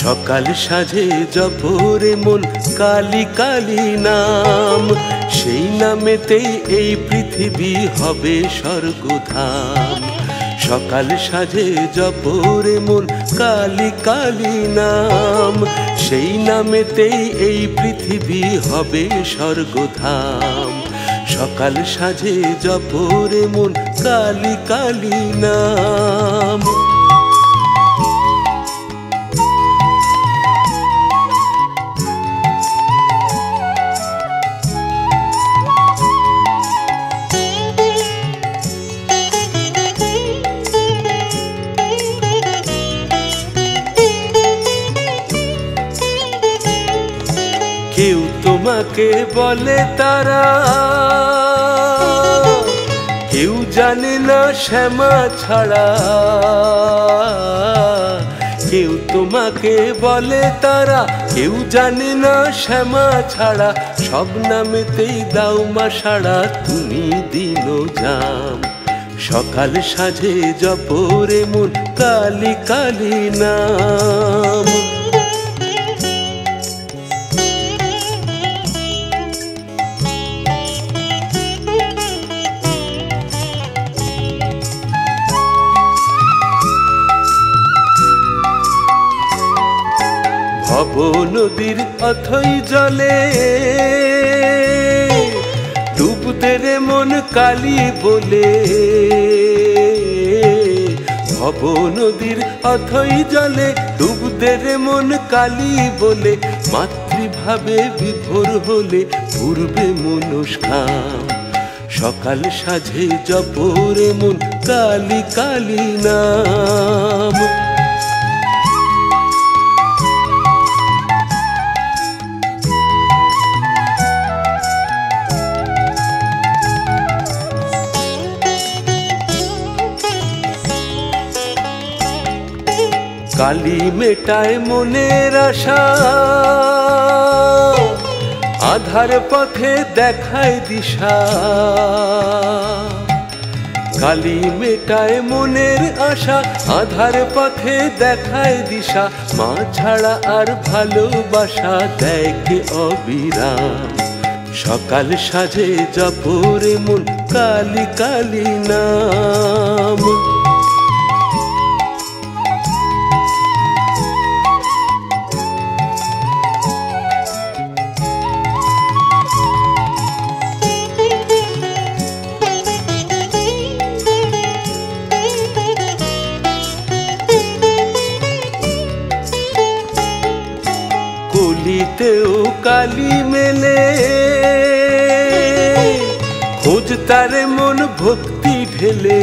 সকাল সাজে জপরে মন কালী কালী নাম, সেই নামেতেই এই পৃথিবী হবে স্বর্গধাম। সকাল সাজে জপরে মন কালী কালী নাম, সেই নামেতেই এই পৃথিবী হবে স্বর্গধাম। সকাল সাজে জপরে মন কালী কালী নাম। কেউ তোমাকে বলে তারা, কেউ জানে না শ্যামা ছাড়া। কেউ তোমাকে বলে তারা, কেউ জানে না শ্যামা ছাড়া। সব নামেতেই দাও মা সাড়া, তুমি দিন জাম। সকাল সাজে জপরে মন কালী কালী নাম। ভব নদীর অথই জলে ডুব দে রে মন কালী বলে। ভব নদীর অথই জলে ডুব দে রে মন কালী বলে। মাতৃভাবে বিভোর হলে পূর্বে মনস্কাম। সকাল সাজে জপরে মন কালী কালী নাম। কালী মেটায় মনের আশা, আধার পথে দেখায় দিশা। কালী মেটায় মনের আশা, আধার পথে দেখায় দিশা। মা ছাড়া আর ভালোবাসা দেয় কে অবিরাম। সকাল সাজে জপরে মন কালী কালী নাম। কলিতেও কালী মেলে, খোঁজ তারে মন ভক্তি ঢেলে।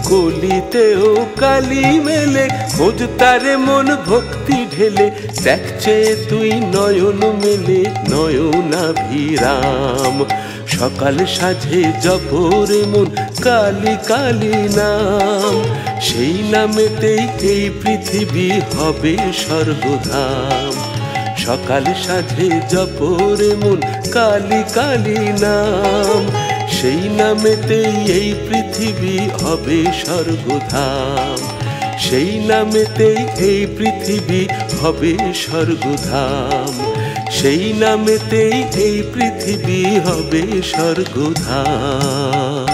কলিতেও কালী মেলে, খোঁজ তারে মন ভক্তি ঢেলে। দেখছে তুই নয়ন মেলে নয়নাভিরাম। সকাল সাজে জপরে মন কালী কালী নাম, সেই নামেতেই এই পৃথিবী হবে স্বর্গধাম। সকাল সাজে জপরে মন কালী কালী নাম, সেই নামেতেই এই পৃথিবী হবে স্বর্গধাম। সেই নামেতেই এই পৃথিবী হবে স্বর্গধাম। সেই নামেতেই এই পৃথিবী হবে স্বর্গধাম।